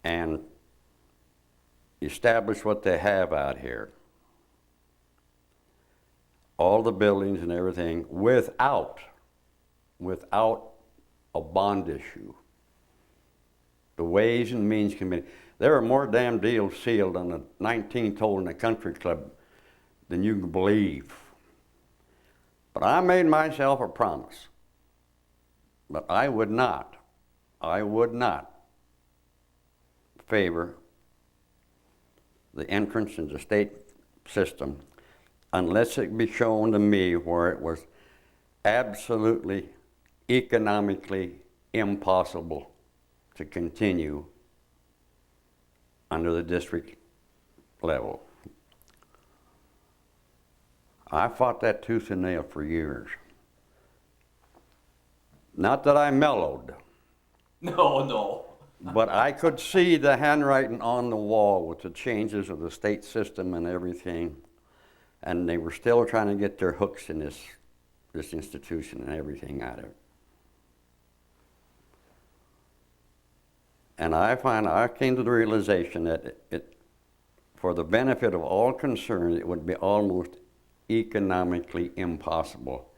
and establish what they have out here. All the buildings and everything without a bond issue. The Ways and Means Committee. There are more damn deals sealed on the 19th hole in the country club than you can believe. But I made myself a promise. But I would not favor the entrance into state system unless it be shown to me where it was absolutely economically impossible to continue under the district level. I fought that tooth and nail for years. Not that I mellowed. No. But I could see the handwriting on the wall with the changes of the state system and everything. And they were still trying to get their hooks in this institution and everything out of it. And I came to the realization that for the benefit of all concerned, it would be almost economically impossible.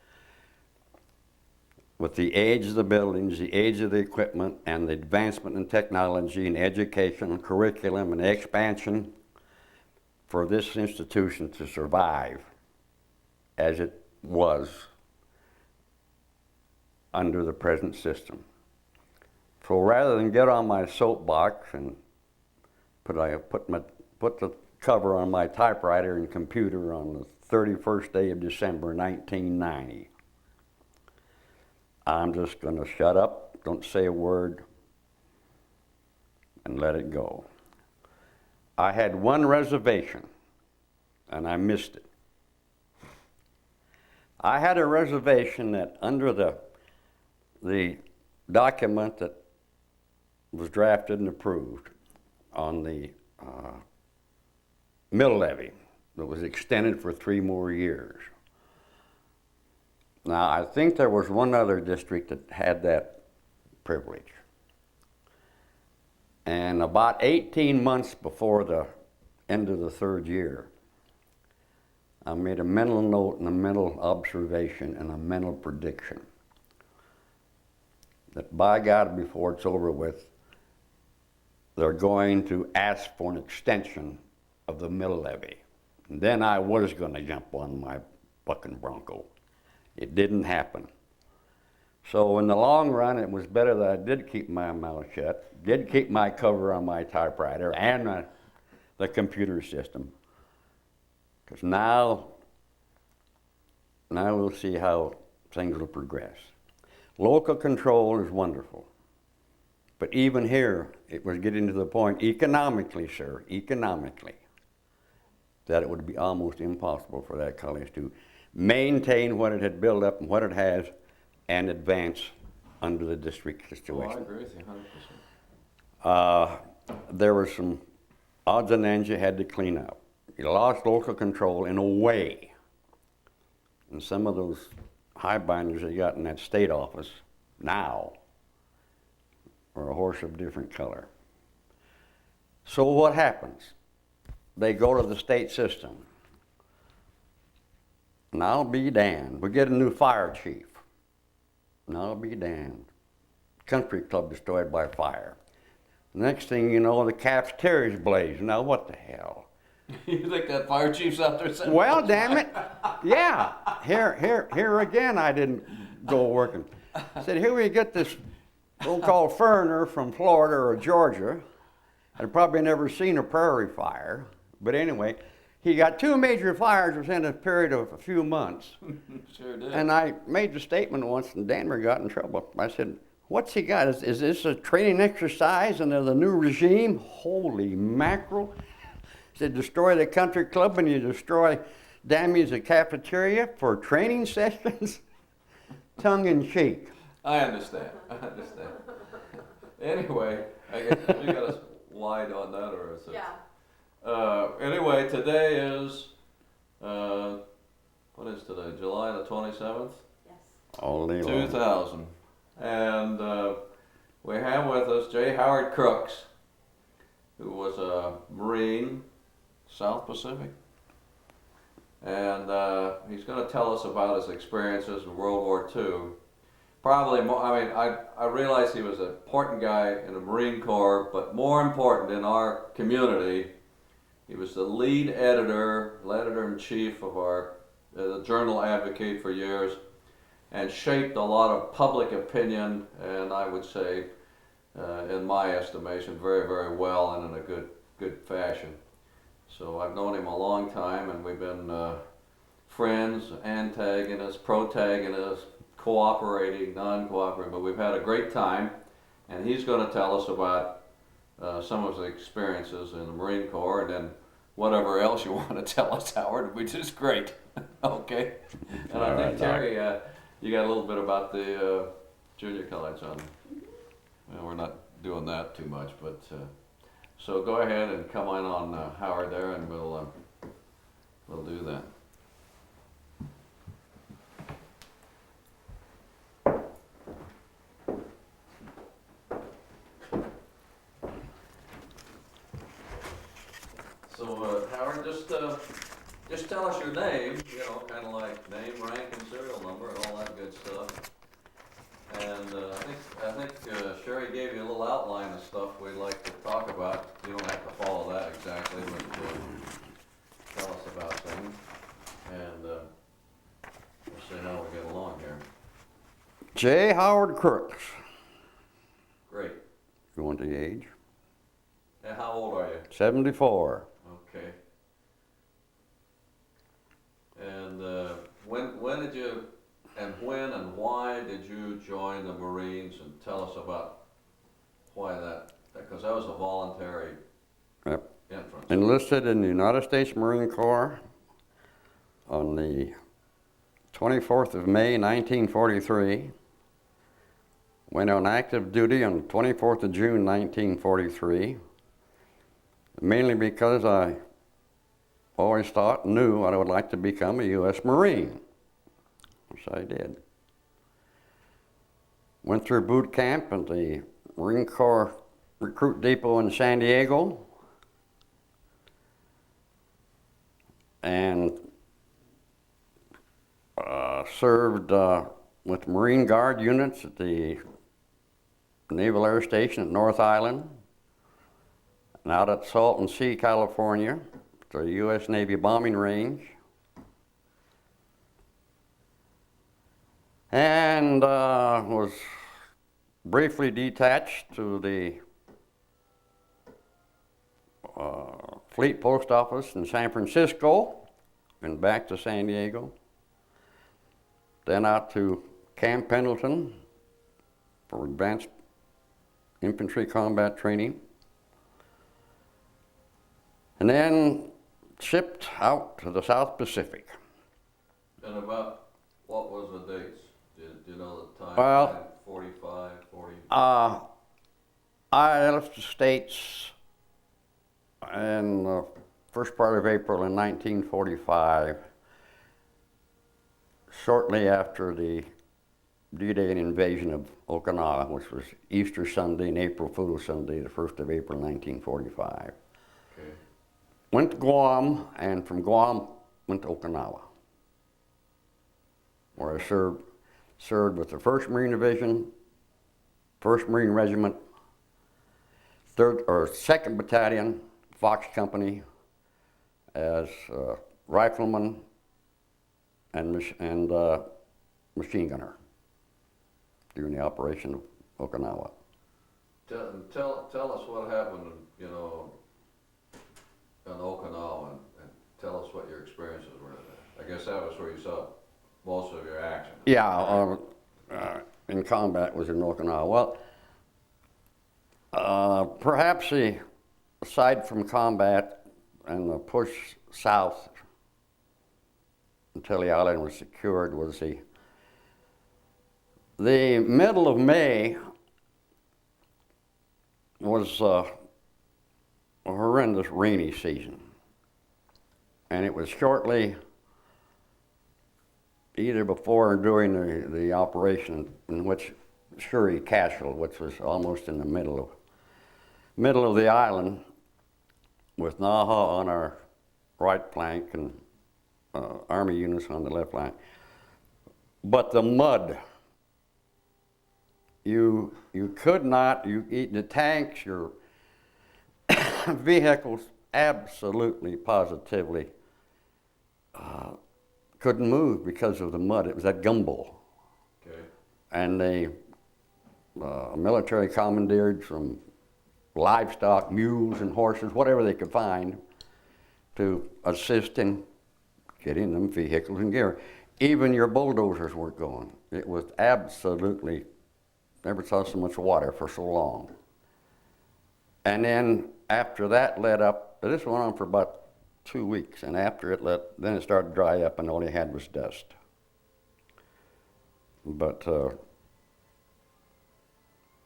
With the age of the buildings, the age of the equipment, and the advancement in technology and education and curriculum and expansion, for this institution to survive as it was under the present system. So rather than get on my soapbox and put the cover on my typewriter and computer on the 31st day of December 1990, I'm just going to shut up, don't say a word, and let it go. I had one reservation, and I missed it. I had a reservation that under the document that was drafted and approved on the mill levy that was extended for 3 more years. Now, I think there was one other district that had that privilege. And about 18 months before the end of the 3rd year, I made a mental note and a mental observation and a mental prediction that by God, before it's over with, they're going to ask for an extension of the mill levy. And then I was going to jump on my fucking Bronco. It didn't happen. So in the long run, it was better that I did keep my mouth shut, did keep my cover on my typewriter and the computer system. Because now we'll see how things will progress. Local control is wonderful. But even here, it was getting to the point, economically, that it would be almost impossible for that college to maintain what it had built up and what it has and advance under the district situation. Oh, I agree with you 100%. There were some odds and ends you had to clean up. You lost local control in a way. And some of those high binders they got in that state office now are a horse of different color. So what happens? They go to the state system. And I'll be damned. We get a new fire chief. And I'll be damned. Country club destroyed by fire. The next thing you know, the cafeteria's blazed. Now what the hell? You think that fire chief's out there saying? Well, damn it. Yeah. Here again, I didn't go working. I said, here we get this so-called foreigner from Florida or Georgia. I'd probably never seen a prairie fire. But anyway, he got 2 major fires within a period of a few months. Sure did. And I made the statement once, and Denver got in trouble. I said, what's he got? Is this a training exercise under the new regime? Holy mackerel. He said, destroy the country club and you destroy, damage the cafeteria for training sessions? Tongue in cheek. I understand. Anyway, I guess we got a slide on that, or is it? Yeah. Anyway, today is, what is today? July the 27th? Yes. All day long. 2000. And we have with us J. Howard Crooks. who was a Marine, South Pacific. And he's going to tell us about his experiences in World War II. Probably more, I realize he was an important guy in the Marine Corps, but more important in our community, he was the lead editor-in-chief of our the Journal Advocate for years, and shaped a lot of public opinion, and I would say, in my estimation, very, very well and in a good fashion. So I've known him a long time, and we've been friends, antagonists, protagonists, cooperating, non-cooperating, but we've had a great time, and he's going to tell us about some of his experiences in the Marine Corps, and then whatever else you want to tell us, Howard, which is great. Okay? And I think, Terry, you got a little bit about the junior college on. Well, we're not doing that too much, but so go ahead and come on Howard there, and we'll do that. So Howard, just tell us your name, you know, kind of like name, rank, and serial number, and all that good stuff. And I think Sherry gave you a little outline of stuff we'd like to talk about. You don't have to follow that exactly, but tell us about things, and we'll see how we get along here. J. Howard Crooks. Great. You want the age? And how old are you? 74. Okay. And when did you, and when and why did you join the Marines, and tell us about why that, because that was a voluntary Yep. entrance. Enlisted in the United States Marine Corps on the 24th of May, 1943. Went on active duty on the 24th of June, 1943. Mainly because I always thought, knew I would like to become a U.S. Marine, which I did. Went through boot camp at the Marine Corps Recruit Depot in San Diego, and served with Marine Guard units at the Naval Air Station at North Island, and out at Salton Sea, California, the U.S. Navy bombing range. And was briefly detached to the Fleet Post Office in San Francisco and back to San Diego. Then out to Camp Pendleton for advanced infantry combat training. And then shipped out to the South Pacific. And about, what was the dates? Do you know the time? Well, 45, 40? I left the States in the first part of April in 1945, shortly after the D-Day invasion of Okinawa, which was Easter Sunday and April Fool's Sunday, the 1st of April 1945. Okay. Went to Guam, and from Guam went to Okinawa, where I served with the 1st Marine Division, 1st Marine Regiment, 2nd Battalion, Fox Company, as rifleman and machine gunner during the Operation of Okinawa. Tell us what happened, you know, in Okinawa, and tell us what your experiences were there. I guess that was where you saw most of your action. Yeah, in combat was in Okinawa. Well, perhaps aside from combat and the push south until the island was secured, was the middle of May was a horrendous rainy season. And it was shortly, either before or during the operation, in which Surrey Castle, which was almost in the middle of the island, with Naha on our right flank and Army units on the left flank. But the mud, you could not, the tanks, your vehicles absolutely, positively couldn't move because of the mud. It was that gumbo. Okay. And they military commandeered from livestock, mules and horses, whatever they could find, to assist in getting them vehicles and gear. Even your bulldozers weren't going. It was absolutely, never saw so much water for so long. And then after that led up, this went on for about 2 weeks, and after it then it started to dry up and all you had was dust. But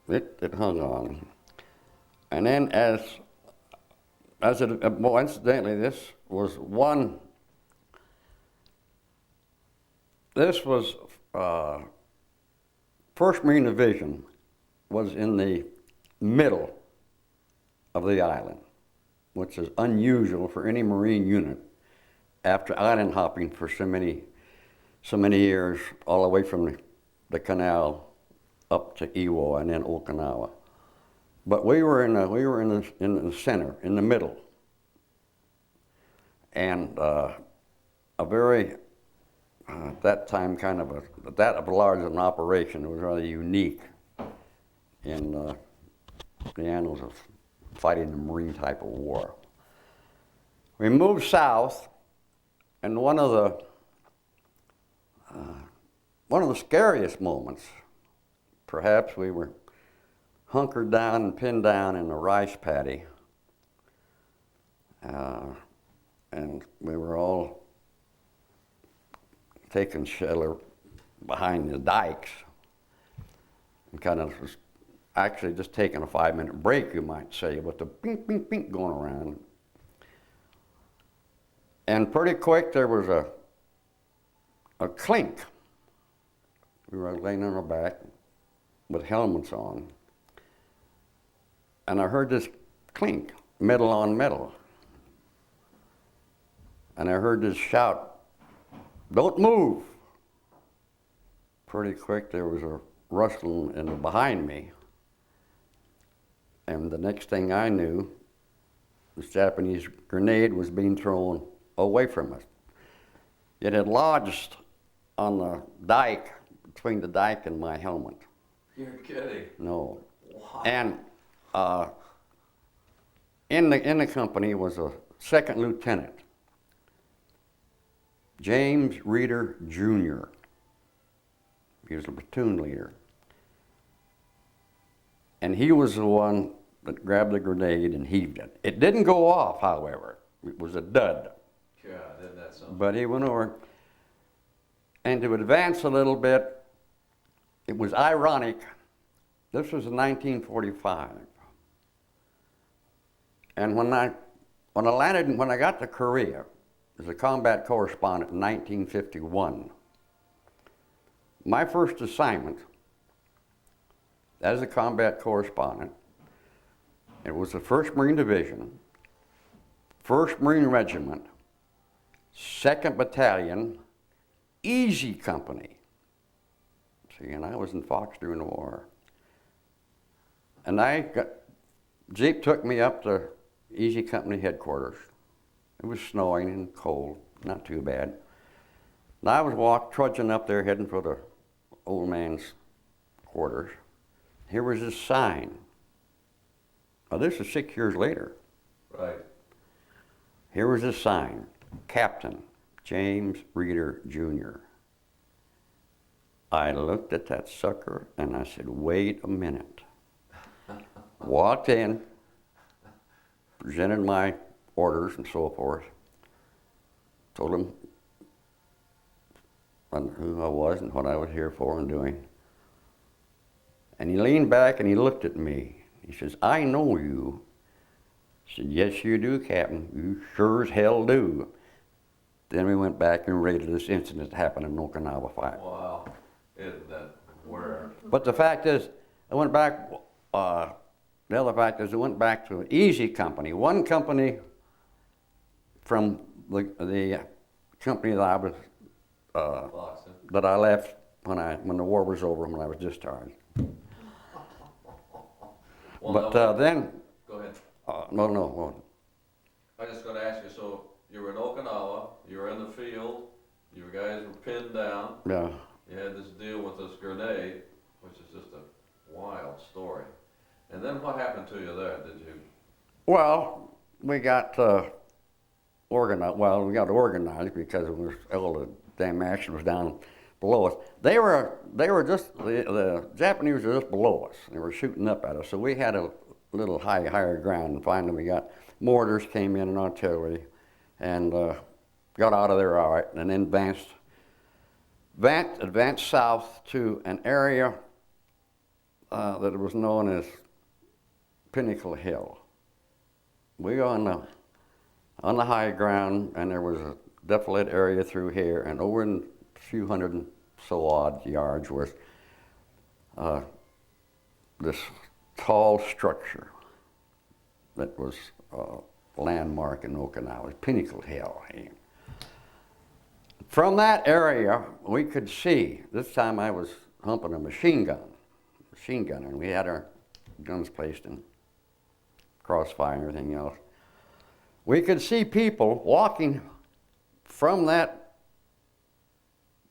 it hung on. And then well, incidentally, this was 1st Marine Division was in the middle of the island, which is unusual for any Marine unit after island hopping for so many years, all the way from the canal up to Iwo and then Okinawa. But we were in the center, in the middle, and a very at that time kind of that of large an operation. It was rather unique in the annals of fighting the Marine type of war. We moved south, and one of the scariest moments, perhaps, we were hunkered down and pinned down in a rice paddy, and we were all taking shelter behind the dikes, and kind of was actually just taking a 5-minute break, you might say, with the pink, pink, pink going around. And pretty quick there was a clink. We were laying on our back with helmets on, and I heard this clink, metal on metal. And I heard this shout, "Don't move!" Pretty quick there was a rustling behind me. And the next thing I knew, this Japanese grenade was being thrown away from us. It had lodged on the dike, between the dike and my helmet. You're kidding. No. Wow. And in the company was a 2nd Lieutenant, James Reeder, Jr. He was the platoon leader. And he was the one that grabbed the grenade and heaved it. It didn't go off, however. It was a dud. Yeah, then that's something. But he went over, and to advance a little bit, it was ironic. This was in 1945. And when I got to Korea as a combat correspondent in 1951, my first assignment as a combat correspondent, it was the 1st Marine Division, 1st Marine Regiment, 2nd Battalion, Easy Company. See, and I was in Fox during the war. And Jeep took me up to Easy Company headquarters. It was snowing and cold, not too bad. And I was trudging up there heading for the old man's quarters. Here was this sign. Now this is 6 years later. Right. Here was this sign, Captain James Reeder, Jr. I looked at that sucker and I said, wait a minute. Walked in, presented my orders and so forth, told him who I was and what I was here for and doing. And he leaned back and he looked at me. He says, I know you. I said, yes, you do, Captain. You sure as hell do. Then we went back and rated this incident that happened in Okinawa fight. Wow. Isn't that weird? But the fact is, I went back, the other fact is I went back to an Easy Company. One company from the company that I was Boxing. that I left when the war was over, when I was discharged. Well, But no, then, go ahead. no. I was just going to ask you. So you were in Okinawa. You were in the field. You guys were pinned down. Yeah. You had this deal with this grenade, which is just a wild story. And then what happened to you there? Did you? Well, we got organized. Well, we got organized because it was all the damn action was down below us. They were just the Japanese were just below us. They were shooting up at us. So we had a little higher ground. And finally, we got mortars came in and artillery, and got out of there all right. And then advanced south to an area that was known as Pinnacle Hill. We were on the high ground, and there was a desolate area through here, and over in a few hundred and so odd yards was this tall structure that was a landmark in Okinawa, Pinnacle Hill. From that area, we could see, this time I was humping a machine gun, and we had our guns placed in crossfire and everything else. We could see people walking from that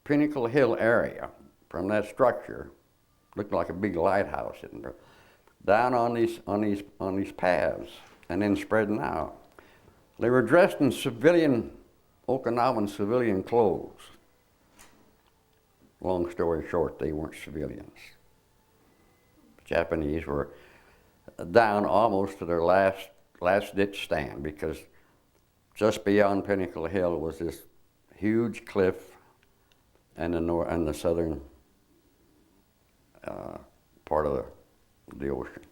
Pinnacle Hill area, from that structure, looked like a big lighthouse, down on these paths, and then spreading out. They were dressed in Okinawan civilian clothes. Long story short, they weren't civilians. The Japanese were down almost to their last ditch stand, because just beyond Pinnacle Hill was this huge cliff and the southern part of the ocean,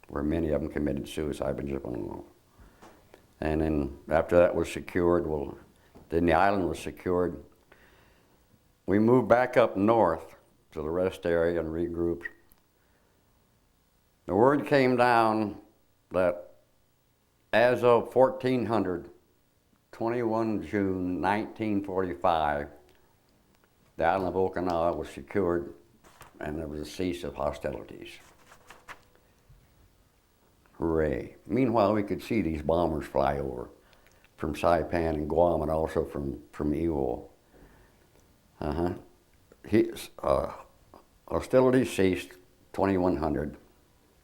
where many of them committed suicide but just went along. And then after that was secured, then the island was secured. We moved back up north to the rest area and regrouped. The word came down that as of 1400, 21 June 1945, the island of Okinawa was secured, and there was a cease of hostilities. Hooray. Meanwhile, we could see these bombers fly over from Saipan and Guam, and also from Iwo. Hostilities ceased 2100,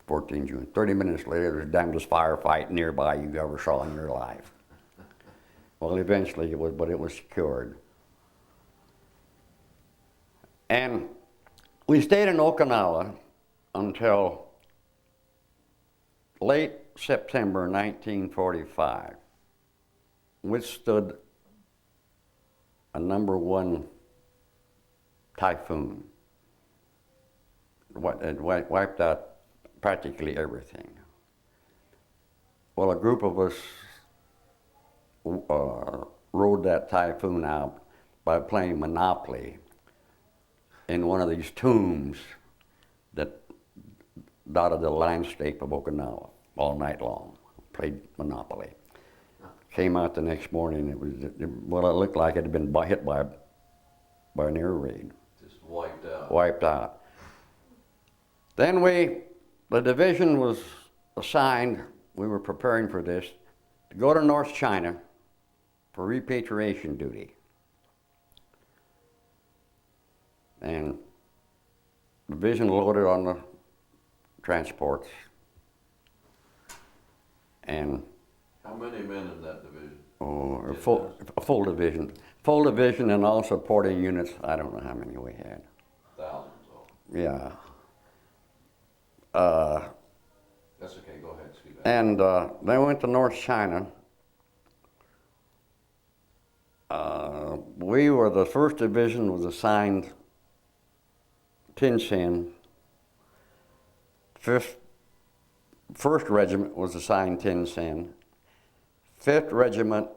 14 June. 30 minutes later, there's the damnedest firefight nearby you ever saw in your life. Well, eventually it was secured. And we stayed in Okinawa until late September 1945, withstood a #1 typhoon. It wiped out practically everything. Well, a group of us rode that typhoon out by playing Monopoly in one of these tombs that dotted the landscape of Okinawa all night long. Played Monopoly. Came out the next morning, it looked like it had been hit by an air raid. Just wiped out. Wiped out. Then the division was assigned, we were preparing for this, to go to North China for repatriation duty. And the division loaded on the transports. And how many men in that division? a full division. Full division, and also supporting units, I don't know how many we had. Thousands. Yeah. That's okay, go ahead, Steve. And they went to North China. The first division was assigned Tinsen. First regiment was assigned Tinsen. 5th regiment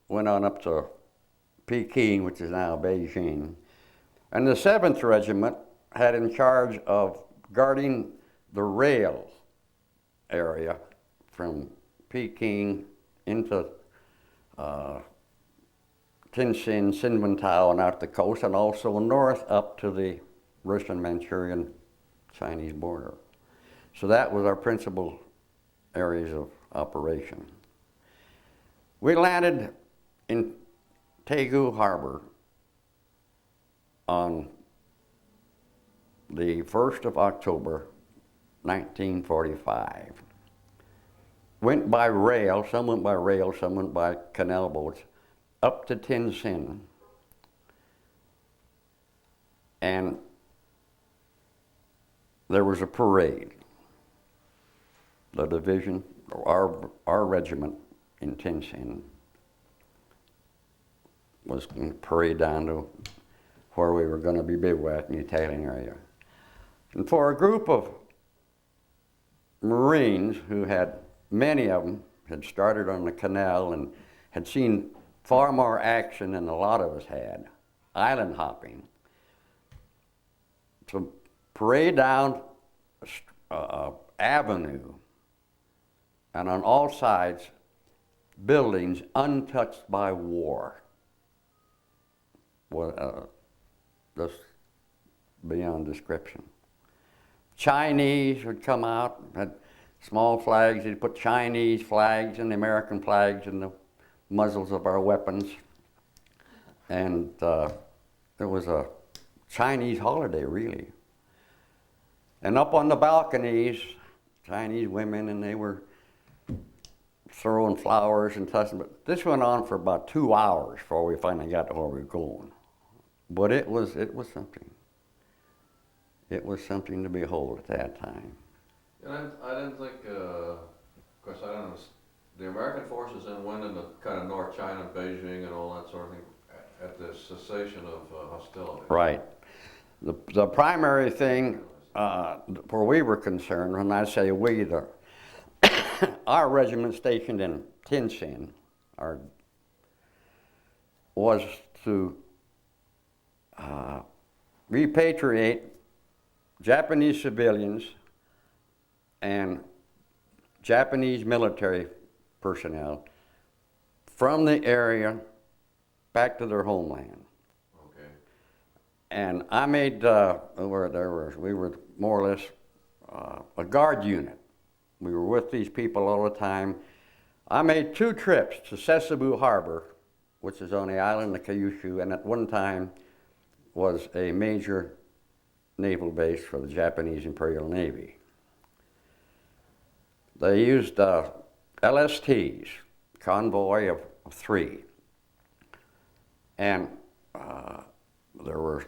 went on up to Peking, which is now Beijing. And the 7th regiment had in charge of guarding the rail area from Peking into Tianjin, Sinwantao, and out the coast, and also north up to the Russian-Manchurian Chinese border. So that was our principal areas of operation. We landed in Daegu Harbor on the 1st of October, 1945. Went by rail, some went by rail, some went by canal boats, up to Tianjin. And there was a parade. The division, our regiment in Tianjin was going to parade down to where we were going to be bivouacked in the Italian area. And for a group of Marines who had, many of them had started on the canal and had seen far more action than a lot of us had, island hopping, to parade down avenue, and on all sides, buildings untouched by war. Just beyond description. Chinese would come out, had small flags. They'd put Chinese flags and the American flags in the muzzles of our weapons. And there was a Chinese holiday, really. And up on the balconies, Chinese women, and they were throwing flowers and touching. But this went on for about 2 hours before we finally got to where we were going. But it was something. It was something to behold at that time. And I didn't think, of course, I don't know, the American forces then went into kind of North China, Beijing, and all that sort of thing at the cessation of hostility. Right. The primary thing where we were concerned, when I say we, our regiment stationed in Tianjin was to repatriate Japanese civilians and Japanese military personnel from the area back to their homeland. Okay. And I made, we were more or less a guard unit. We were with these people all the time. I made 2 trips to Sasebo Harbor, which is on the island of Kyushu, and at one time was a major naval base for the Japanese Imperial Navy. They used LSTs, convoy of 3. And there were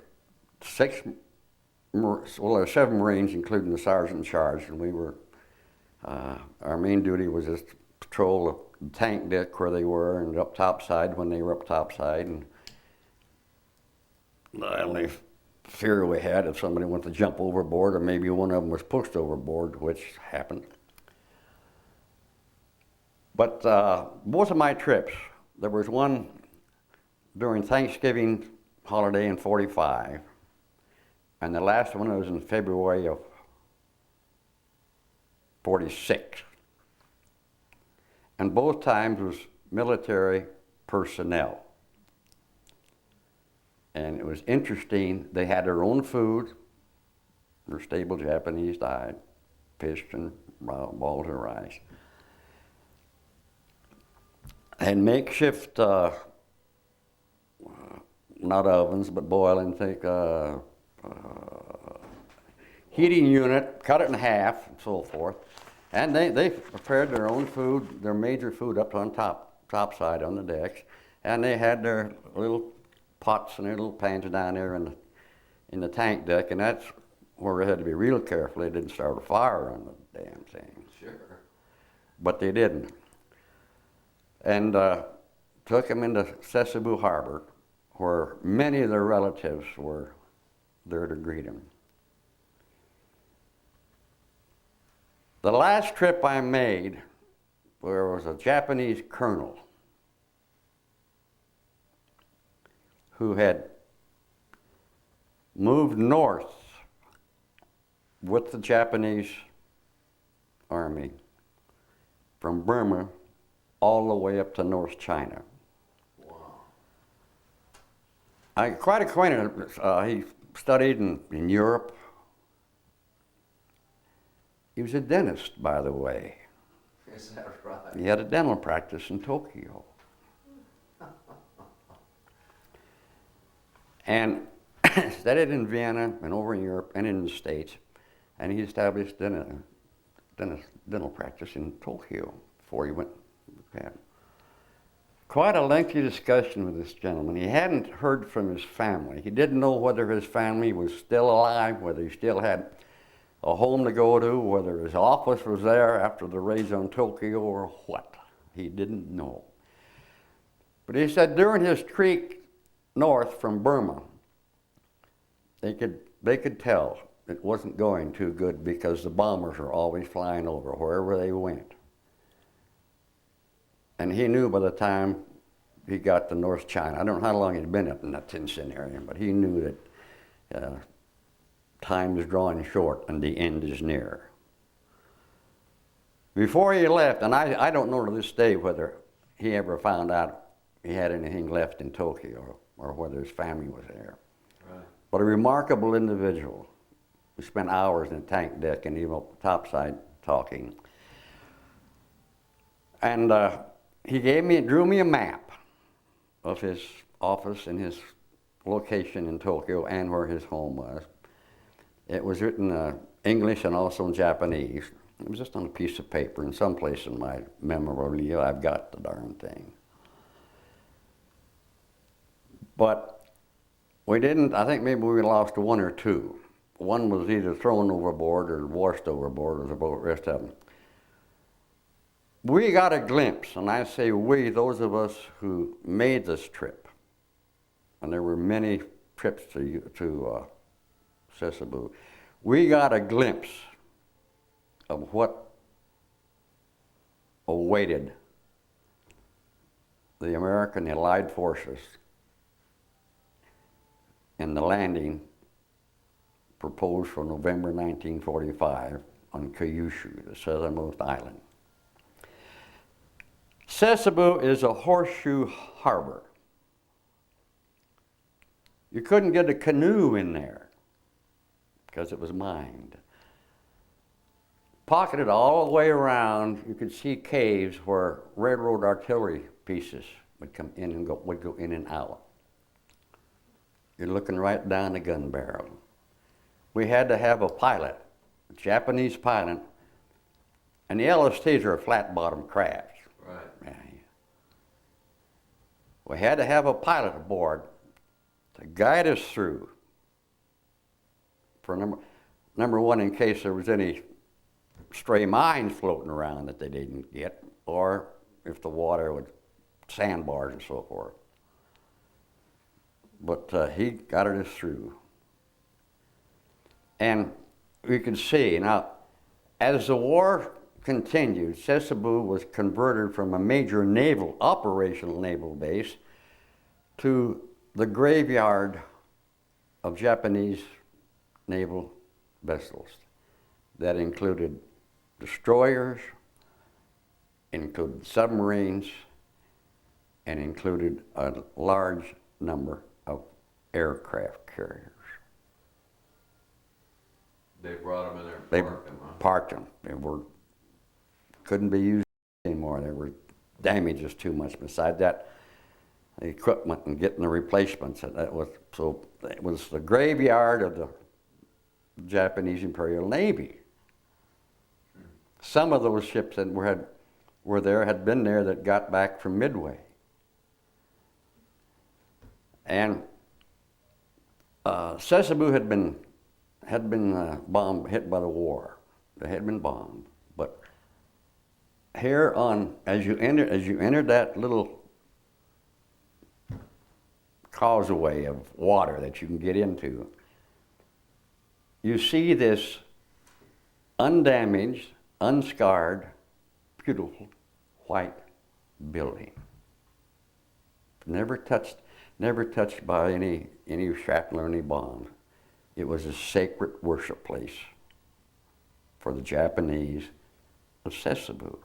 7 Marines, including the sergeant in charge, and we were, our main duty was just to patrol the tank deck where they were and up topside when they were up topside. And the only fear we had if somebody wanted to jump overboard or maybe one of them was pushed overboard, which happened. But both of my trips, there was one during Thanksgiving holiday in '45, and the last one was in February of '46. And both times was military personnel. And it was interesting, they had their own food, their stable Japanese diet, fish and balls of rice. And makeshift, not ovens, but boiling, heating unit, cut it in half and so forth. And they prepared their own food, their major food up on top side on the decks. And they had their little pots and their little pans down there in the tank deck, and that's where they had to be real careful they didn't start a fire on the damn thing. Sure. But they didn't. And took them into Sasebo Harbor, where many of their relatives were there to greet them. The last trip I made, there was a Japanese colonel who had moved north with the Japanese army from Burma all the way up to North China. I quite acquainted. He studied in Europe. He was a dentist, by the way. Is that right? He had a dental practice in Tokyo. And studied in Vienna and over in Europe and in the States. And he established dental practice in Tokyo before he went to Japan. Quite a lengthy discussion with this gentleman. He hadn't heard from his family. He didn't know whether his family was still alive, whether he still had a home to go to, whether his office was there after the raids on Tokyo or what. He didn't know. But he said during his trek north from Burma, they could tell it wasn't going too good because the bombers were always flying over wherever they went. And he knew by the time he got to North China, I don't know how long he'd been up in that Tientsin area, but he knew that time is drawing short and the end is near. Before he left, and I don't know to this day whether he ever found out he had anything left in Tokyo or whether his family was there. Right. But a remarkable individual. We spent hours in the tank deck and even up the topside talking. And he drew me a map of his office and his location in Tokyo and where his home was. It was written English and also in Japanese. It was just on a piece of paper, and someplace in my memorabilia I've got the darn thing. But we didn't, I think maybe we lost one or two. One was either thrown overboard or washed overboard, or the rest of them. We got a glimpse, and I say we, those of us who made this trip, and there were many trips to Sasebo, we got a glimpse of what awaited the American Allied forces in the landing proposed for November 1945 on Kyushu, the southernmost island. Sasebo is a horseshoe harbor. You couldn't get a canoe in there because it was mined. Pocketed all the way around, you could see caves where railroad artillery pieces would come in and would go in and out. You're looking right down the gun barrel. We had to have a pilot, a Japanese pilot, and the LSTs are flat-bottom crafts. Right. Yeah. We had to have a pilot aboard to guide us through. For number one, in case there was any stray mines floating around that they didn't get, or if the water would sandbars and so forth. But he got us through. And we could see, now, as the war continued, Sasebo was converted from a major operational naval base to the graveyard of Japanese naval vessels. That included destroyers, included submarines, and included a large number of aircraft carriers. They brought them in there and They parked them, huh? parked them. They couldn't be used anymore. There were damages too much. Beside that, the equipment and getting the replacements. It was the graveyard of the Japanese Imperial Navy. Some of those ships that had been there that got back from Midway. And Sasebo had been hit by the war. They had been bombed. But here as you entered that little causeway of water that you can get into, you see this undamaged, unscarred, beautiful white building. Never touched by any shrapnel or any bombs. It was a sacred worship place for the Japanese of Sasebo.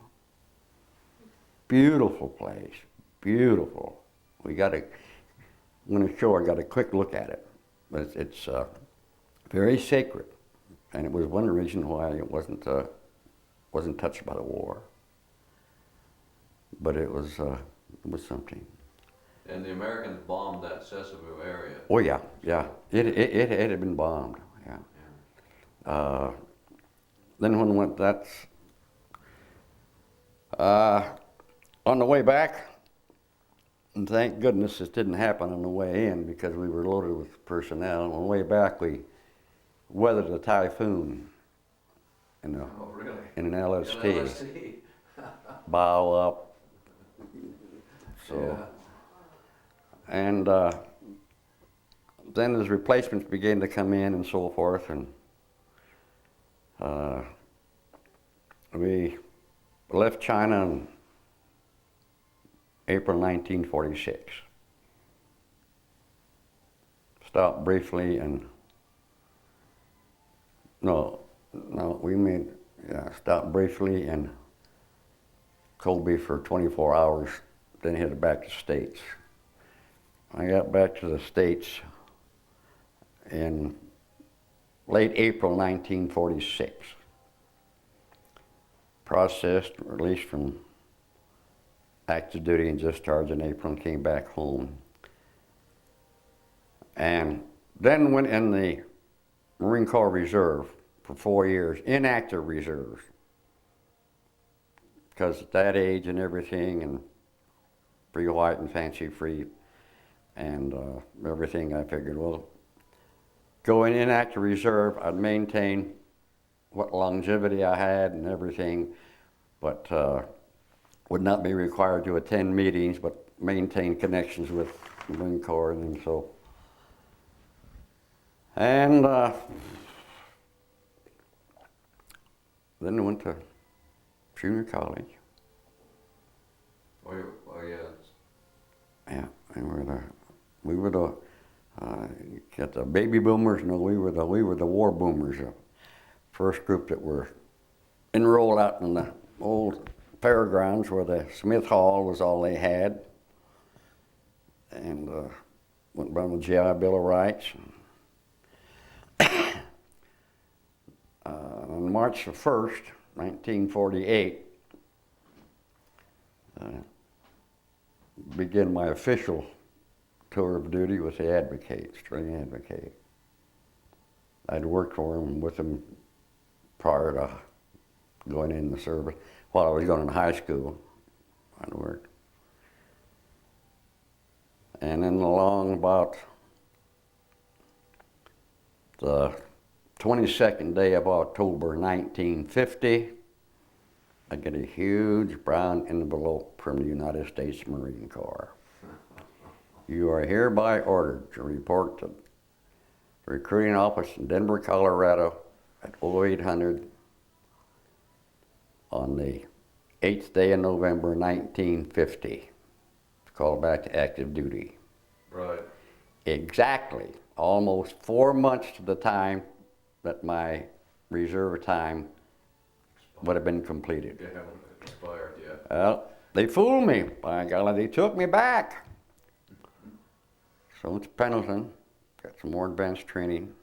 Beautiful place, beautiful. went ashore, got a quick look at it. But it's very sacred, and it was one reason why it wasn't touched by the war. But it was something. And the Americans bombed that Sasebo area. Oh yeah, yeah. It had been bombed. Yeah. Then when went that's on the way back, and thank goodness this didn't happen on the way in because we were loaded with personnel. On the way back, we weathered a typhoon in Oh, really? an LST. LST. Bow up. So, and then as replacements began to come in and so forth, and we left China in April 1946. Stopped briefly and stopped briefly in Kobe for 24 hours, then headed back to the States. I got back to the States in late April 1946. Processed, released from active duty and discharged in April and came back home. And then went in the Marine Corps Reserve for 4 years, inactive reserves. Because at that age and everything, and free white and fancy free, and everything, I figured, well, going in active reserve, I'd maintain what longevity I had and everything, but would not be required to attend meetings, but maintain connections with the Marine Corps and so. And then I went to junior college. Oh, yeah. Yeah, and we were the got the baby boomers. No, we were the war boomers. First group that were enrolled out in the old fairgrounds where the Smith Hall was all they had, and went by the GI Bill of Rights. On March the 1st, 1948, began my official tour of duty with the Advocate, String Advocate. I'd worked for him with him prior to going in the service. While I was going to high school, I'd worked. And then along about the 22nd day of October 1950, I get a huge brown envelope from the United States Marine Corps. You are hereby ordered to report to the recruiting office in Denver, Colorado at 0800 on the 8th day of November 1950. Called back to active duty. Right. Exactly, almost 4 months to the time that my reserve time would have been completed. They haven't expired yet. Well, they fooled me. By golly, they took me back. So went to Pendleton, got some more advanced training,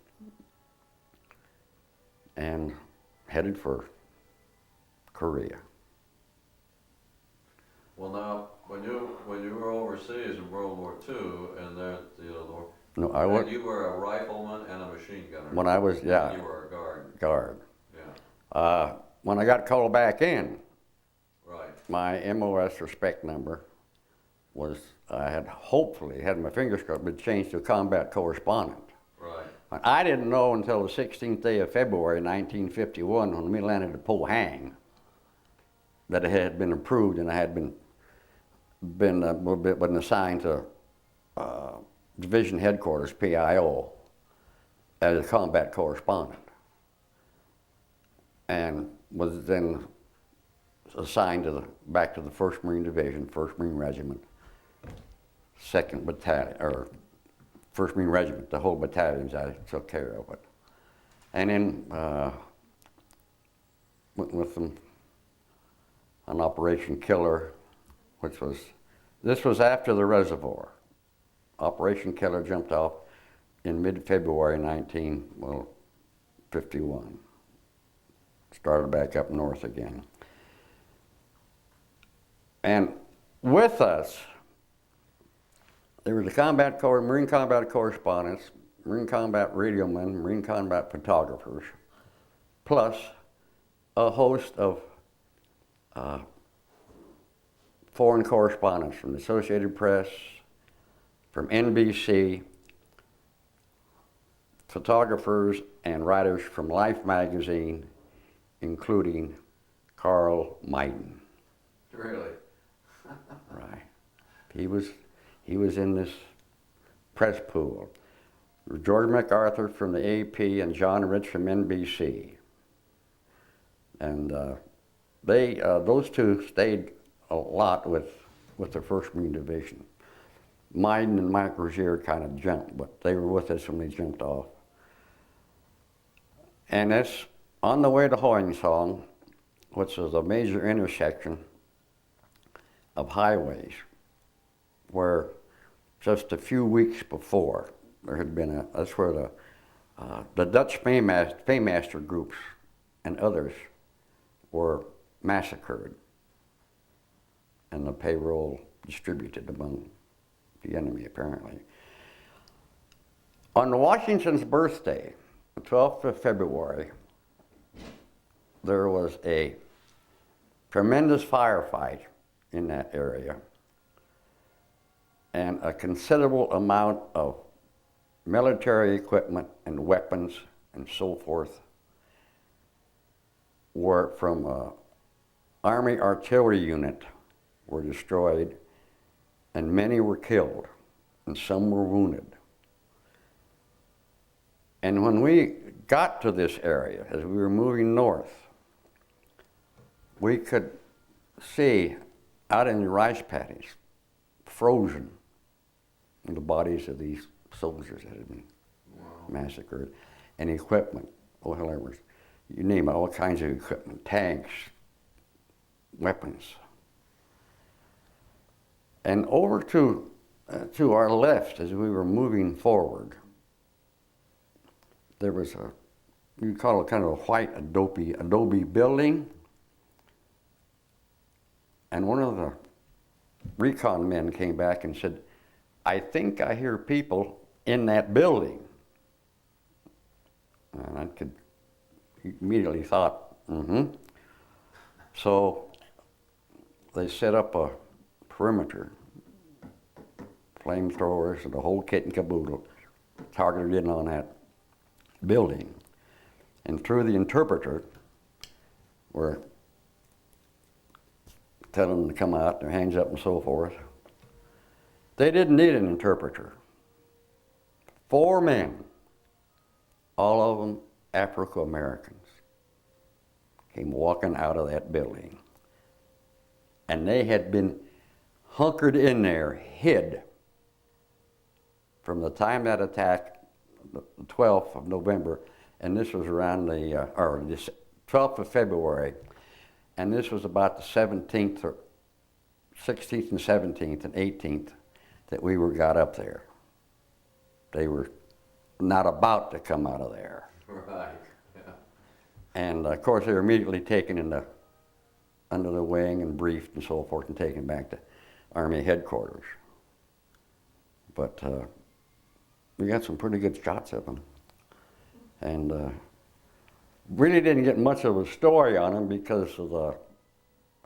and headed for Korea. Well, now, when you were overseas in World War II, and there, No, I was. you were a rifleman and a machine gunner. When I was, yeah. And you were a guard. Guard. Yeah. When I got called back in, Right. my MOS respect number was, I had hopefully had my fingers crossed, but changed to combat correspondent. Right. I didn't know until the 16th day of February 1951 when we landed at Pohang that it had been approved and I had been assigned to Division Headquarters, PIO, as a combat correspondent, and was then assigned back to the 1st Marine Division, 1st Marine Regiment, 2nd Battalion, or 1st Marine Regiment, the whole battalions, I took care of it. And then went with them on Operation Killer, this was after the reservoir. Operation Killer jumped off in mid-February 1951. Started back up north again. And with us, there was a Marine combat correspondents, Marine combat radiomen, Marine combat photographers, plus a host of foreign correspondents from the Associated Press, from NBC, photographers and writers from Life magazine, including Carl Meiden. Really? Right. He was in this press pool. George MacArthur from the AP and John Rich from NBC. And those two stayed a lot with the 1st Marine Division. Meiden and Mike Rozier kind of jumped, but they were with us when they jumped off. And that's on the way to Hoyengsong, which is a major intersection of highways, where just a few weeks before there had been that's where the Dutch paymaster groups and others were massacred and the payroll distributed among the enemy, apparently. On Washington's birthday, the 12th of February, there was a tremendous firefight in that area, and a considerable amount of military equipment and weapons and so forth were from an Army artillery unit were destroyed, and many were killed, and some were wounded. And when we got to this area, as we were moving north, we could see out in the rice paddies, frozen, the bodies of these soldiers that had been massacred, and equipment, whatever, you name it, all kinds of equipment, tanks, weapons. And over to our left, as we were moving forward, there was you call it kind of a white adobe building, and one of the recon men came back and said, "I think I hear people in that building." And I immediately thought, So they set up a perimeter, flamethrowers and the whole kit and caboodle, targeted in on that building. And through the interpreter, were telling them to come out, their hands up and so forth. They didn't need an interpreter. 4 men, all of them Afro-Americans, came walking out of that building. And they had been hunkered in there, hid, from the time that attack, the 12th of November, and this was around the 12th of February, and this was about the 17th or 16th and 17th and 18th that we got up there. They were not about to come out of there. Right, yeah. And of course they were immediately taken under the wing and briefed and so forth and taken back to Army headquarters. But we got some pretty good shots of them. And really didn't get much of a story on them because of the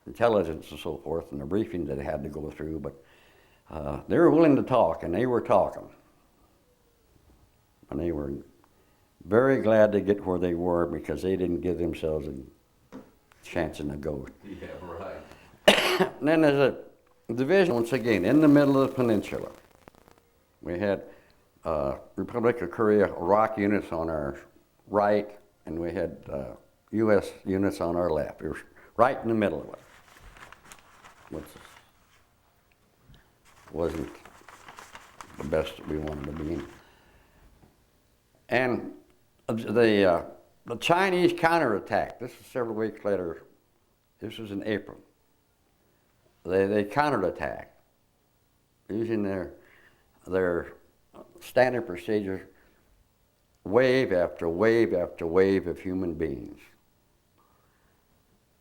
intelligence and so forth and the briefing that they had to go through, but they were willing to talk, and they were talking. And they were very glad to get where they were because they didn't give themselves a chance in the ghost. Yeah, right. And then there's a division, once again, in the middle of the peninsula. We had Republic of Korea ROC units on our right, and we had U.S. units on our left. We were right in the middle of it, which wasn't the best that we wanted to be in. And the Chinese counterattack, this was several weeks later, this was in April. They counterattacked using their their standard procedure, wave after wave after wave of human beings.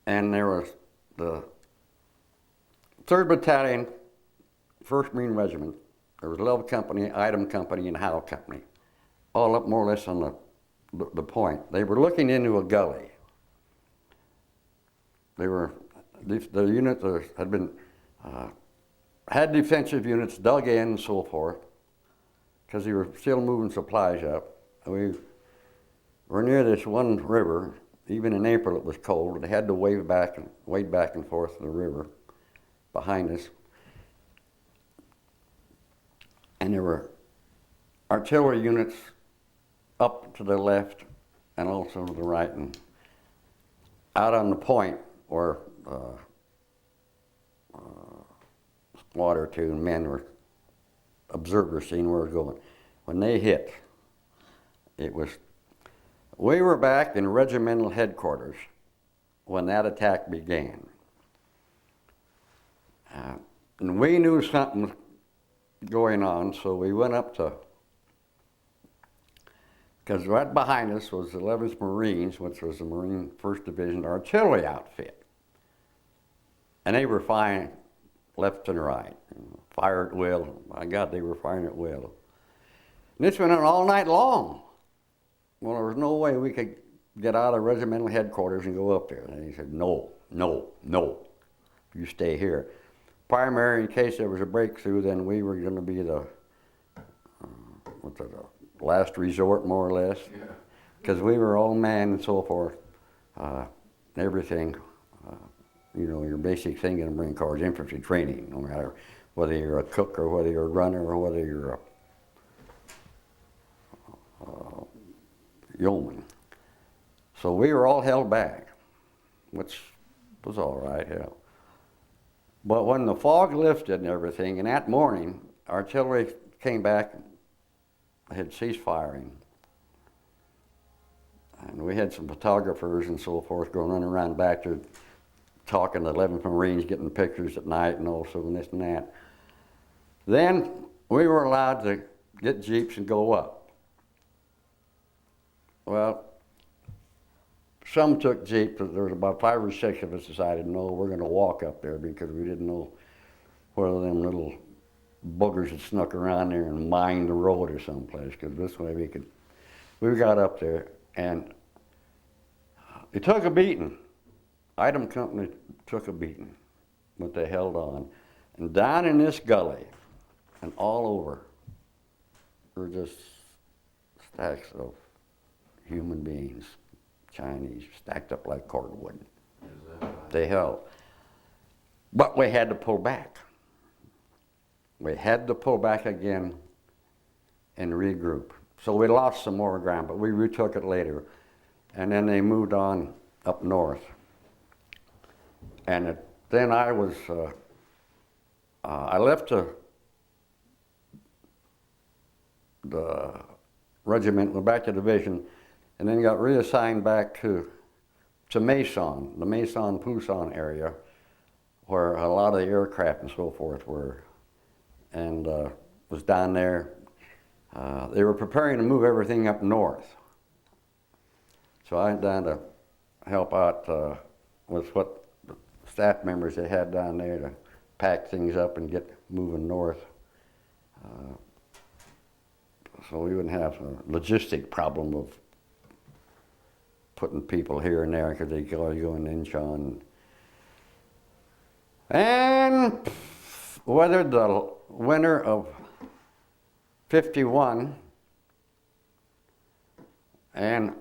And there was the 3rd Battalion, 1st Marine Regiment. There was Love Company, Item Company, and Howe Company, all up more or less on the point. They were looking into a gully. They were, the units had been, had defensive units dug in and so forth, because they were still moving supplies up. We were near this one river. Even in April it was cold. They had to wade back and forth in the river behind us. And there were artillery units up to the left and also to the right, and out on the point where squad or two men were observers seeing where it was going. When they hit, we were back in regimental headquarters when that attack began. And we knew something was going on, so we went up to, because right behind us was the 11th Marines, which was the Marine 1st Division artillery outfit. And they were firing left and right, fire at will. My God, they were firing at will. And this went on all night long. Well, there was no way we could get out of regimental headquarters and go up there. And he said, no, no, no, you stay here. Primary, in case there was a breakthrough, then we were going to be the last resort, more or less. Because we were all manned and so forth, everything. You know, your basic thing in the Marine Corps is infantry training, no matter whether you're a cook or whether you're a runner or whether you're a yeoman. So we were all held back, which was all right, yeah. But when the fog lifted and everything, and that morning, artillery came back and had ceased firing. And we had some photographers and so forth going running around back there talking to 11th Marines, getting pictures at night and also and this and that. Then we were allowed to get jeeps and go up. Well, some took jeeps, but there was about 5 or 6 of us decided, no, we're going to walk up there because we didn't know whether them little boogers had snuck around there and mined the road or someplace, because this way we got up there and it took a beating. Item Company took a beating, but they held on. And down in this gully and all over were just stacks of human beings, Chinese, stacked up like cordwood. They held. But we had to pull back. We had to pull back again and regroup. So we lost some more ground, but we retook it later. And then they moved on up north. And then I was, I left the regiment, went back to division, and then got reassigned back to Maison, the Maison-Poussin area, where a lot of the aircraft and so forth were, and was down there. They were preparing to move everything up north. So I went down to help out with what the staff members they had down there to pack things up and get moving north. So we wouldn't have a logistic problem of putting people here and there because they could always go in Incheon. And weathered the winter of '51, and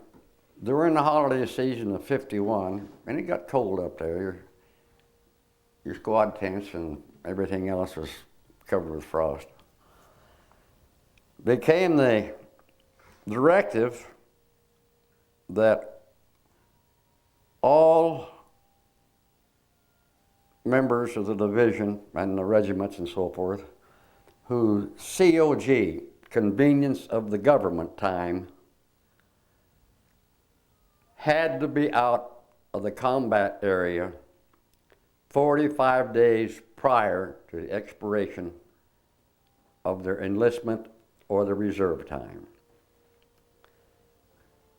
during the holiday season of '51, and it got cold up there, your squad tents and everything else was covered with frost. There came the directive that all members of the division and the regiments and so forth who COG, convenience of the government time, had to be out of the combat area 45 days prior to the expiration of their enlistment or their reserve time.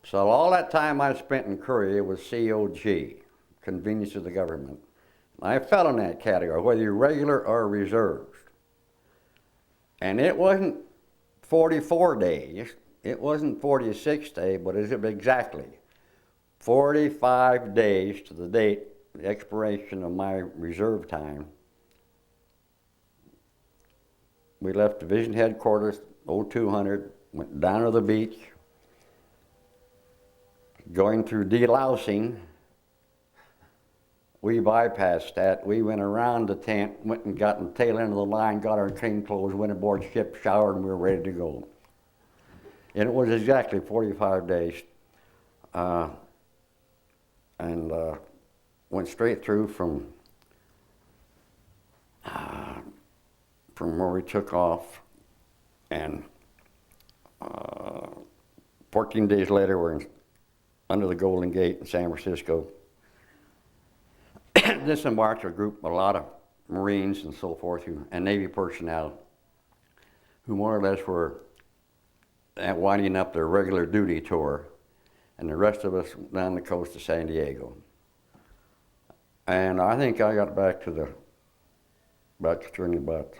So all that time I spent in Korea was COG, convenience of the government. I fell in that category, whether you're regular or reserves. And it wasn't 44 days, it wasn't 46 days, but it was exactly 45 days to the date, the expiration of my reserve time. We left division headquarters, 0200, went down to the beach, going through delousing. We bypassed that. We went around the tent, went and got in the tail end of the line, got our clean clothes, went aboard ship, showered, and we were ready to go. And it was exactly 45 days. Went straight through from where we took off, and 14 days later we're under the Golden Gate in San Francisco. Disembarked a lot of Marines and so forth, and Navy personnel, who more or less were winding up their regular duty tour, and the rest of us down the coast of San Diego. And I think I got back to the journey about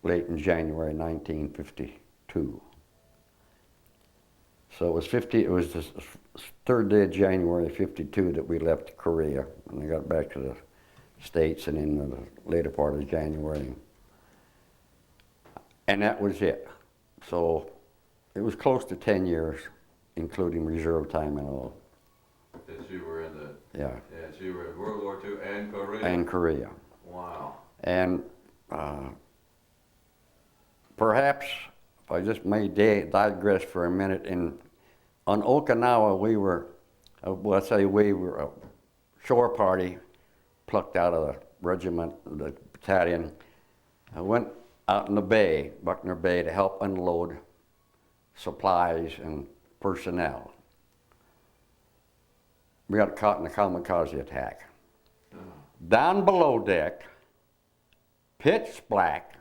late in January 1952. So it was the third day of January 52 that we left Korea, and I got back to the States and in the later part of January. And that was it. So it was close to 10 years, including reserve time and all. That you were in the... Yeah. Yeah, so you were in World War II and Korea? And Korea. Wow. And perhaps, if I just may digress for a minute, on Okinawa we were a shore party plucked out of the regiment, the battalion. I went out in the bay, Buckner Bay, to help unload supplies and personnel. We got caught in a kamikaze attack. Down below deck, pitch black,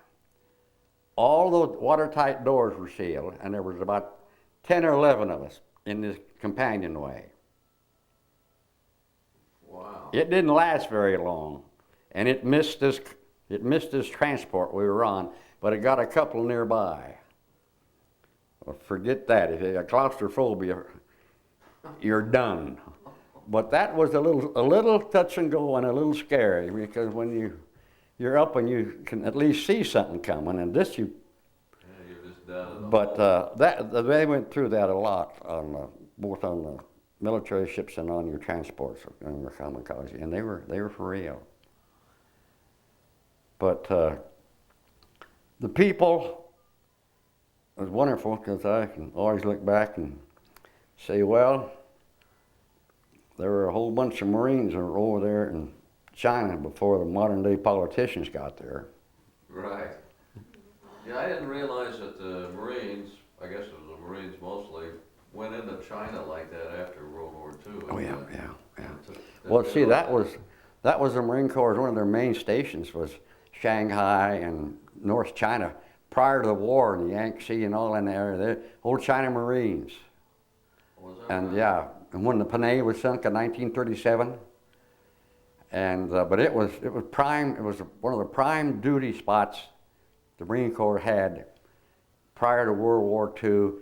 all the watertight doors were sealed, and there was about 10 or 11 of us in this companionway. Wow. It didn't last very long, and it missed this transport we were on, but it got a couple nearby. Well, forget that. If you have claustrophobia, you're done. But that was a little touch and go and a little scary, because when you're up and you can at least see something coming, and this you. Yeah, you're just down in the But hole. they went through that a lot both on the military ships and on your transports on your kamikaze, and they were for real. But the people was wonderful, because I can always look back and say, well, there were a whole bunch of Marines that were over there in China before the modern day politicians got there. Right. Yeah, I didn't realize that the Marines, I guess it was the Marines mostly, went into China like that after World War II. Oh yeah. Well, see, that was the Marine Corps. One of their main stations was Shanghai and North China. Prior to the war in the Yangtze and all in the area, the old China Marines. Was that And right? yeah, and when the Panay was sunk in 1937, and but it was prime. It was one of the prime duty spots the Marine Corps had prior to World War II.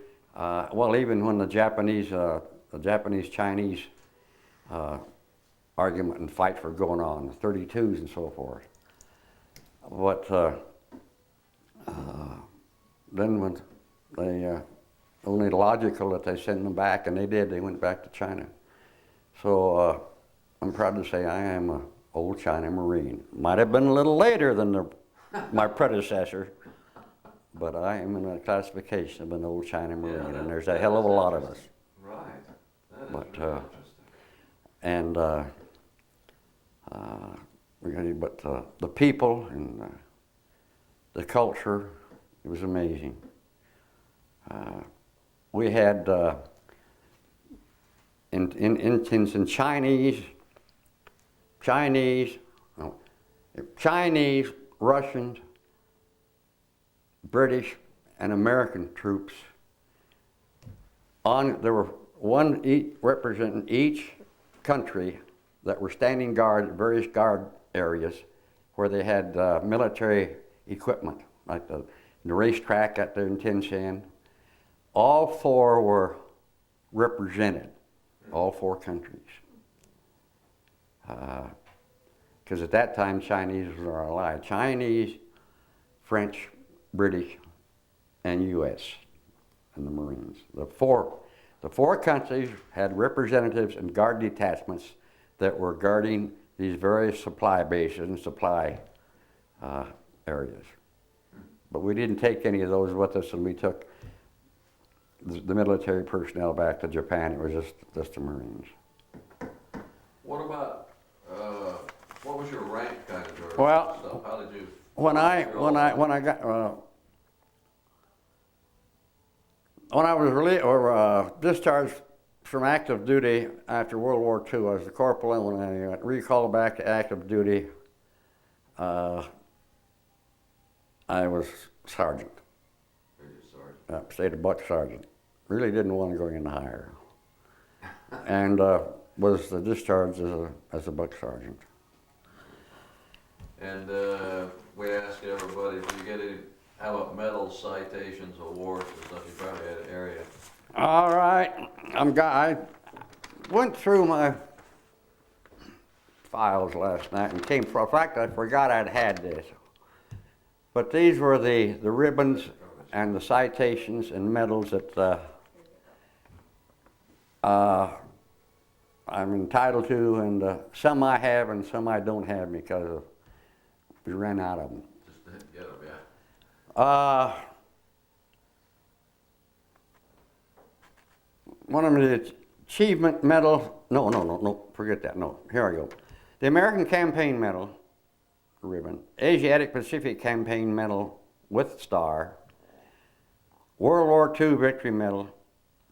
Well, even when the Japanese-Chinese argument and fights were going on, the 32s and so forth. But then when they only logical that they send them back, and they did. They went back to China. So I'm proud to say I am an old China Marine. Might have been a little later than my predecessor, but I am in a classification of an old China Marine, and there's a hell of a lot of us. Right. That is But, really interesting. And the people and the culture, it was amazing. We had in Chinese, Russians, British, and American troops. There were representing each country that were standing guard at various guard areas where they had military equipment, like the racetrack out there in Tinshan. All four were represented, all four countries. Because at that time, Chinese were our ally. Chinese, French, British, and U.S. and the Marines. The four countries had representatives and guard detachments that were guarding these various supply bases and supply areas. But we didn't take any of those with us, and we took the military personnel back to Japan. It was just the Marines. What about, what was your rank kind of stuff? Well, How did you? when I was discharged from active duty after World War II, I was a corporal, and when I recalled back to active duty, I was sergeant. Stayed a buck sergeant. Really didn't want to go any higher. And was discharged as a buck sergeant. And we ask everybody, do you get any, how about medals, citations, awards, and stuff? You probably had an area. All right, I went through my files last night and in fact, I forgot I'd had this. But these were the ribbons and the citations and medals that I'm entitled to, and some I have and some I don't have because we ran out of them. Just didn't get them, yeah. One of them is Achievement Medal. No, forget that. No, here I go. The American Campaign Medal ribbon, Asiatic Pacific Campaign Medal with star, World War II Victory Medal,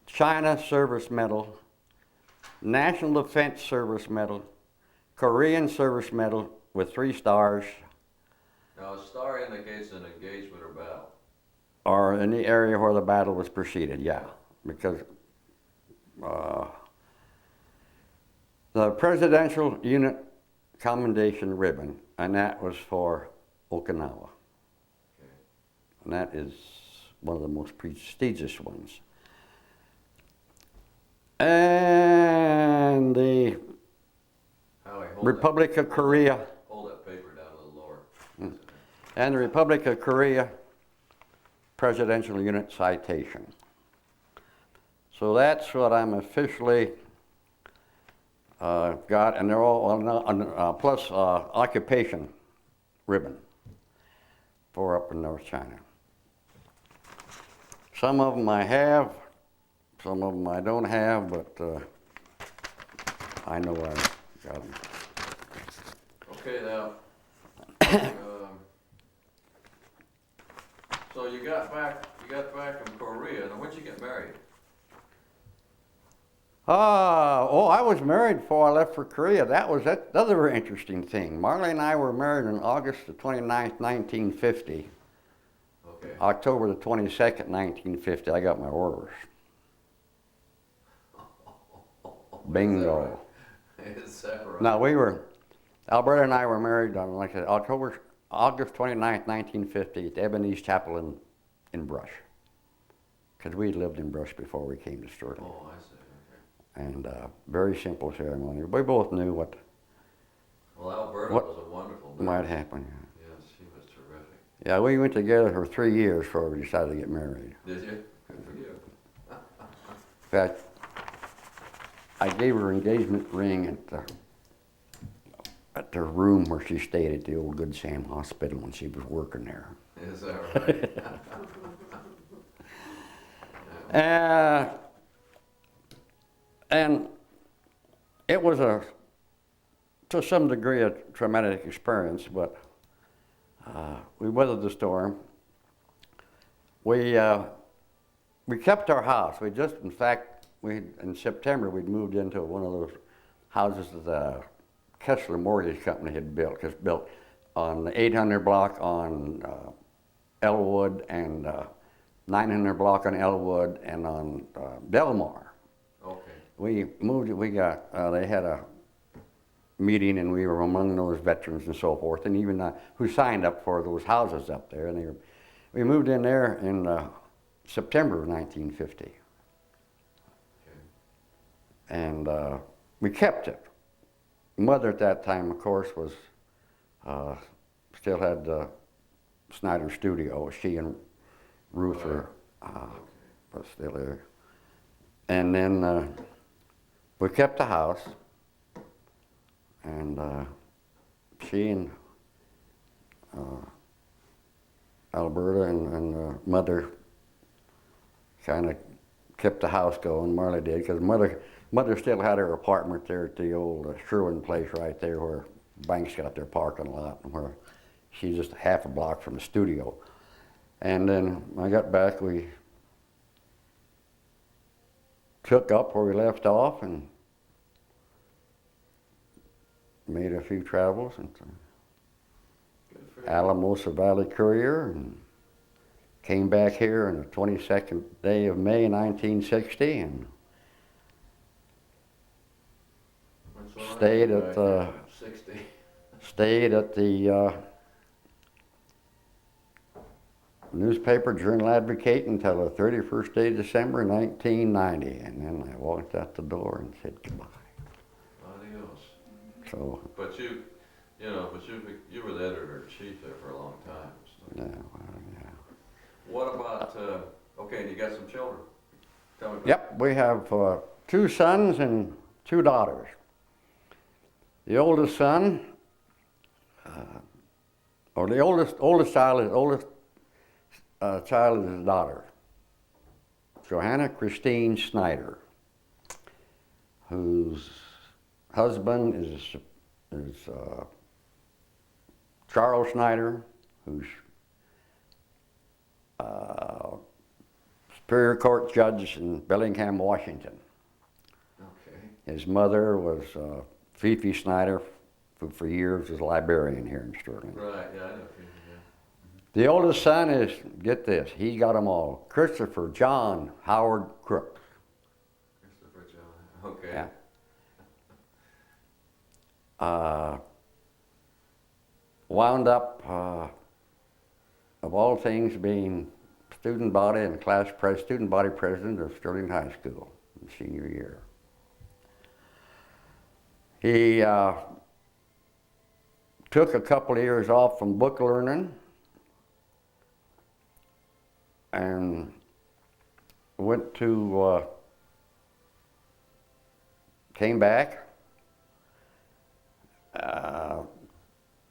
China Service Medal, National Defense Service Medal, Korean Service Medal with 3 stars. Now, a star indicates an engagement or battle. Or in the area where the battle was preceded, yeah. Because the Presidential Unit Commendation Ribbon, and that was for Okinawa. Okay. And that is one of the most prestigious ones. And the Republic of Korea. Hold that paper down a little lower. And the Republic of Korea Presidential Unit Citation. So that's what I'm officially got, and they're all, plus occupation ribbon for up in North China. Some of them I have, some of them I don't have, but I know I got them. Okay, now, so you got back from Korea. Now, when'd you get married? I was married before I left for Korea. That was that other interesting thing. Marley and I were married on August the 29th, 1950. Okay. October the 22nd, 1950, I got my orders. Bingo. Is that right? Now Alberta and I were married on, like I said, August 29th, 1950 at the Ebenezer Chapel in Brush. Because we lived in Brush before we came to Sterling. Oh, I see. And very simple ceremony. We both knew what Alberta was a wonderful man. might happen. Yes, she was terrific. Yeah, we went together for 3 years before we decided to get married. Did you? Good for you. In fact, I gave her engagement ring at the room where she stayed at the old Good Sam Hospital when she was working there. Is that right? And it was to some degree, a traumatic experience, but we weathered the storm. We kept our house. In fact, in September, we'd moved into one of those houses that the Kessler Mortgage Company had built. It's built on the 800 block on Elwood and 900 block on Elwood and on Delmar. Okay. We moved, we got, they had a meeting and we were among those veterans and so forth, and even who signed up for those houses up there. And we moved in there in September of 1950. Okay. And we kept it. Mother at that time, of course, was still had the Snyder Studio. She and Ruth were still there. And then we kept the house, and she and Alberta and Mother kind of kept the house going. Marley did, because Mother still had her apartment there at the old Sherwin place right there where banks got their parking lot, and where she's just half a block from the studio. And then when I got back, we took up where we left off and made a few travels into Alamosa Valley Courier, and came back here on the 22nd day of May 1960, and stayed at the 60. stayed at the Newspaper Journal Advocate until the 31st day of December 1990, and then I walked out the door and said goodbye. Adios. So. But you were the editor-in-chief there for a long time. So. Yeah, well, yeah. What about, okay, and you got some children. Tell me about Yep, we have 2 sons and 2 daughters. The oldest son, or the oldest child is his daughter, Johanna Christine Snyder, whose husband is Charles Snyder, who's Superior Court judge in Bellingham, Washington. Okay. His mother was Fifi Snyder, who for years was a librarian here in Sterling. Right, yeah, I know Fifi, yeah. The oldest son is, get this, he got them all, Christopher John Howard Crooks. Christopher John, okay. Yeah. Wound up, of all things, being student body and student body president of Sterling High School in senior year. He took a couple of years off from book learning and went to, came back,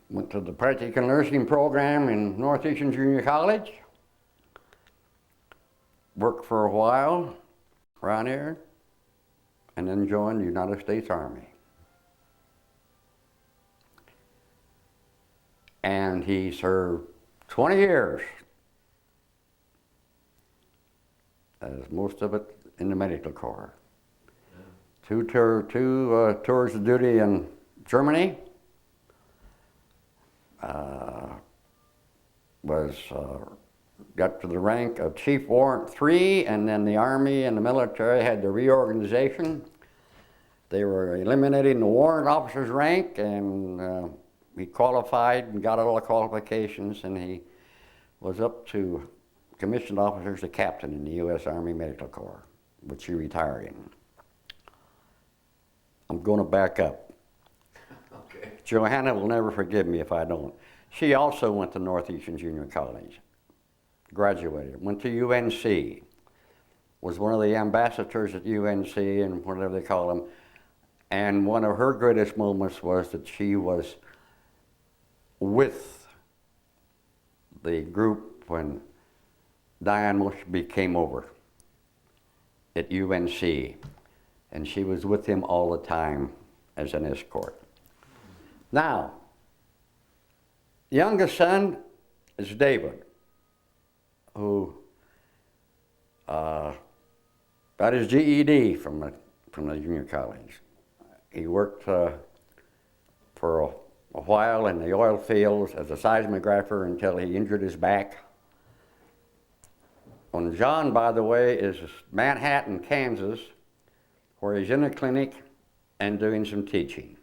went to the practical nursing program in Northeastern Junior College, worked for a while around here, and then joined the United States Army. And he served 20 years, as most of it in the medical corps. Yeah. Two tours of duty in Germany. Got to the rank of Chief Warrant 3, and then the Army and the military had the reorganization. They were eliminating the warrant officer's rank, and he qualified and got all the qualifications, and he was up to commissioned officer as a captain in the U.S. Army Medical Corps, which he retired in. I'm going to back up. Okay. Johanna will never forgive me if I don't. She also went to Northeastern Junior College, graduated, went to UNC, was one of the ambassadors at UNC and whatever they call them, and one of her greatest moments was that she was with the group when Diane Mosby came over at UNC, and she was with him all the time as an escort. Now, youngest son is David, who got his GED from the junior college. He worked for a while in the oil fields as a seismographer until he injured his back And John, by the way, is Manhattan, Kansas, where he's in a clinic and doing some teaching.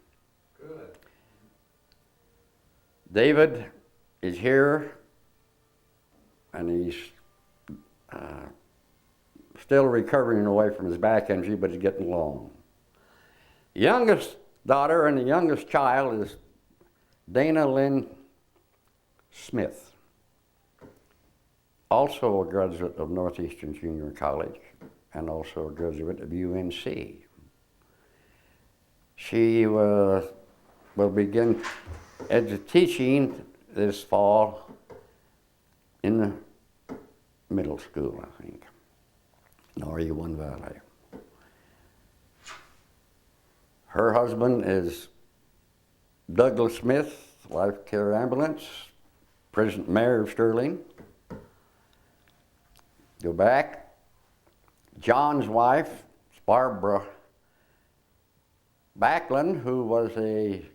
Good. David is here, and he's still recovering away from his back injury, but he's getting along. The youngest daughter and the youngest child is Dana Lynn Smith, also a graduate of Northeastern Junior College and also a graduate of UNC. She will begin teaching this fall in the middle school, I think, in RE1 Valley. Her husband is Douglas Smith, Life Care Ambulance, present mayor of Sterling. Go back. John's wife is Barbara Backlund, who was a